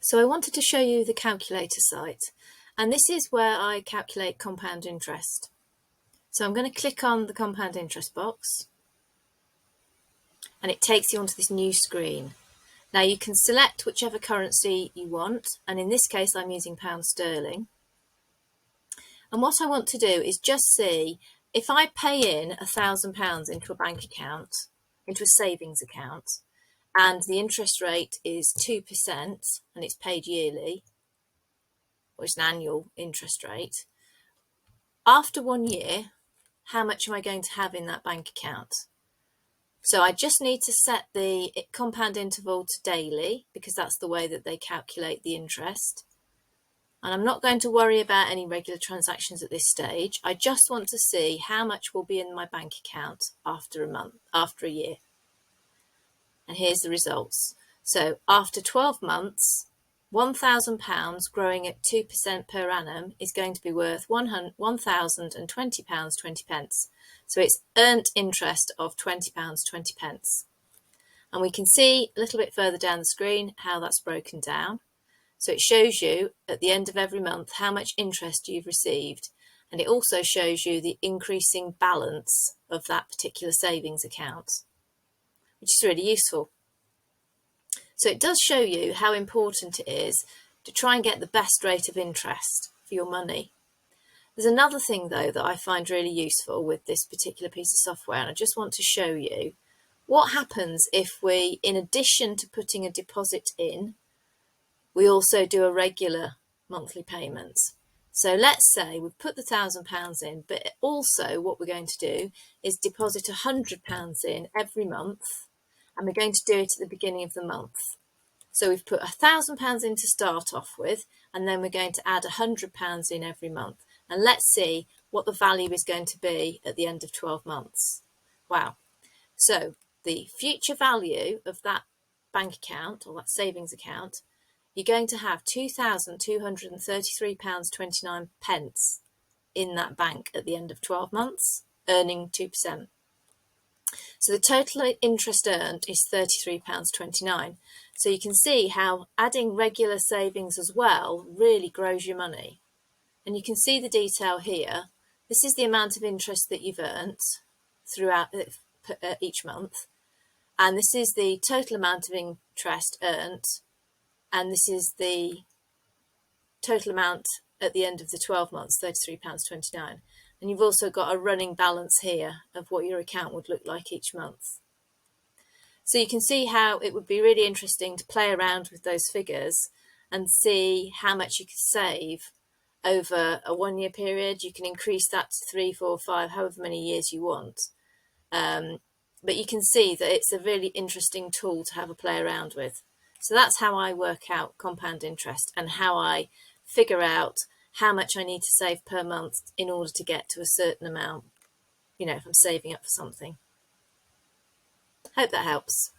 So I wanted to show you the calculator site, and this is where I calculate compound interest. So I'm going to click on the compound interest box and it takes you onto this new screen. Now you can select whichever currency you want, and in this case I'm using pound sterling. And what I want to do is just see if I pay in £1,000 into a bank account, into a savings account, and the interest rate is 2% and it's paid yearly, or it's an annual interest rate. After 1 year, how much am I going to have in that bank account? So I just need to set the compound interval to daily because that's the way that they calculate the interest. And I'm not going to worry about any regular transactions at this stage. I just want to see how much will be in my bank account after a year. And here's the results. So after 12 months, £1,000 growing at 2% per annum is going to be worth £1,020.20. So it's earned interest of £20.20. And we can see a little bit further down the screen how that's broken down. So it shows you at the end of every month how much interest you've received. And it also shows you the increasing balance of that particular savings account, which is really useful. So it does show you how important it is to try and get the best rate of interest for your money. There's another thing though that I find really useful with this particular piece of software, and I just want to show you what happens if we, in addition to putting a deposit in, we also do a regular monthly payment. So let's say we've put the £1,000 in, but also what we're going to do is deposit £100 in every month, and we're going to do it at the beginning of the month. So we've put £1,000 in to start off with, and then we're going to add £100 in every month. And let's see what the value is going to be at the end of 12 months. Wow. So the future value of that bank account, or that savings account, you're going to have £2,233.29 in that bank at the end of 12 months, earning 2%. So the total interest earned is £33.29. So you can see how adding regular savings as well really grows your money. And you can see the detail here. This is the amount of interest that you've earned throughout each month. And this is the total amount of interest earned. And this is the total amount at the end of the 12 months, £33.29. And you've also got a running balance here of what your account would look like each month. So you can see how it would be really interesting to play around with those figures and see how much you could save over a 1 year period. You can increase that to 3, 4, 5, however many years you want. But you can see that it's a really interesting tool to have a play around with. So that's how I work out compound interest and how I figure out how much I need to save per month in order to get to a certain amount, if I'm saving up for something. Hope that helps.